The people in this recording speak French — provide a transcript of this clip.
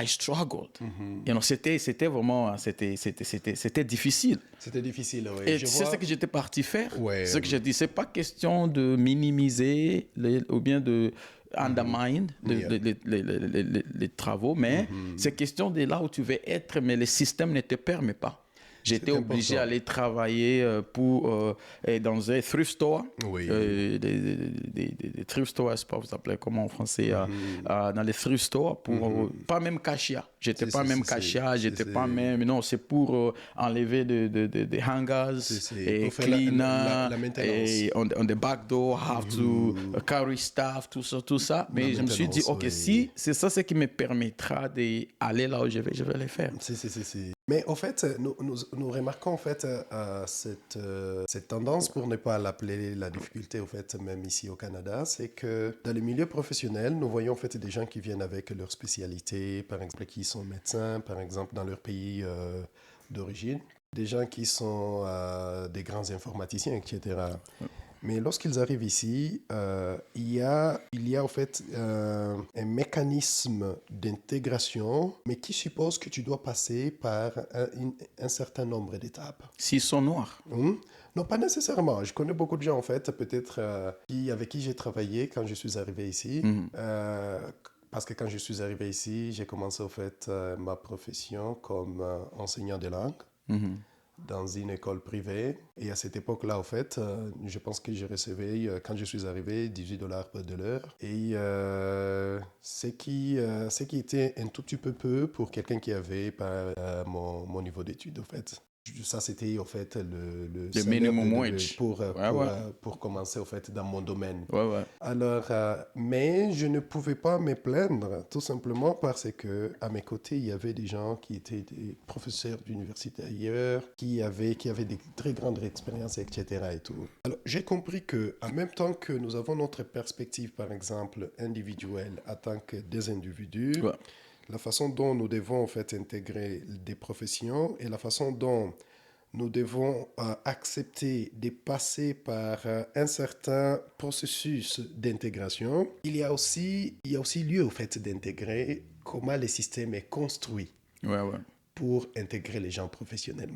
I struggled. C'était vraiment, c'était difficile. C'était difficile, oui. Et c'est ce que j'étais parti faire. Ouais. Ce que j'ai dit, c'est pas question de minimiser ou bien de undermine les travaux, mais c'est question de là où tu veux être, mais le système ne te permet pas. J'étais obligé d'aller travailler dans un thrift store. Oui. Des thrift stores, je ne sais pas vous appelez comment en français, dans les thrift stores, pour pas même cashier. J'étais pas même cashier, j'étais pas même. Non, c'est pour enlever des hangers et cleaner, la maintenance. et on the back door, have to carry stuff, tout ça. Mais je me suis dit, ok, si c'est ça ce qui me permettra d'aller là où je vais le faire. Mais en fait, nous remarquons en fait cette tendance, pour ne pas l'appeler la difficulté en fait, même ici au Canada, c'est que dans les milieux professionnels, nous voyons en fait des gens qui viennent avec leur spécialité, par exemple qui sont médecins, par exemple dans leur pays d'origine, des gens qui sont des grands informaticiens, etc. Mais lorsqu'ils arrivent ici, il y a en fait un mécanisme d'intégration, mais qui suppose que tu dois passer par un certain nombre d'étapes. S'ils sont noirs. Non, pas nécessairement. Je connais beaucoup de gens, en fait, peut-être avec qui j'ai travaillé quand je suis arrivé ici. Parce que quand je suis arrivé ici, j'ai commencé, en fait, ma profession comme enseignant de langue. Dans une école privée. Et à cette époque-là, en fait, je pense que j'ai recevais, quand je suis arrivé, $18 de l'heure. Et ce qui était un tout petit peu pour quelqu'un qui avait pas mon niveau d'études, en fait. Ça, c'était, en fait, le minimum wage. Pour commencer, en fait, dans mon domaine. Ouais. Alors, mais je ne pouvais pas me plaindre, tout simplement parce que à mes côtés, il y avait des gens qui étaient des professeurs d'université ailleurs, qui avaient des très grandes expériences, etc. et tout. Alors, j'ai compris que, en même temps que nous avons notre perspective, par exemple, individuelle, en tant que des individus, la façon dont nous devons en fait intégrer des professions et la façon dont nous devons accepter de passer par un certain processus d'intégration. Il y a aussi lieu au fait d'intégrer comment le système est construit pour intégrer les gens professionnellement.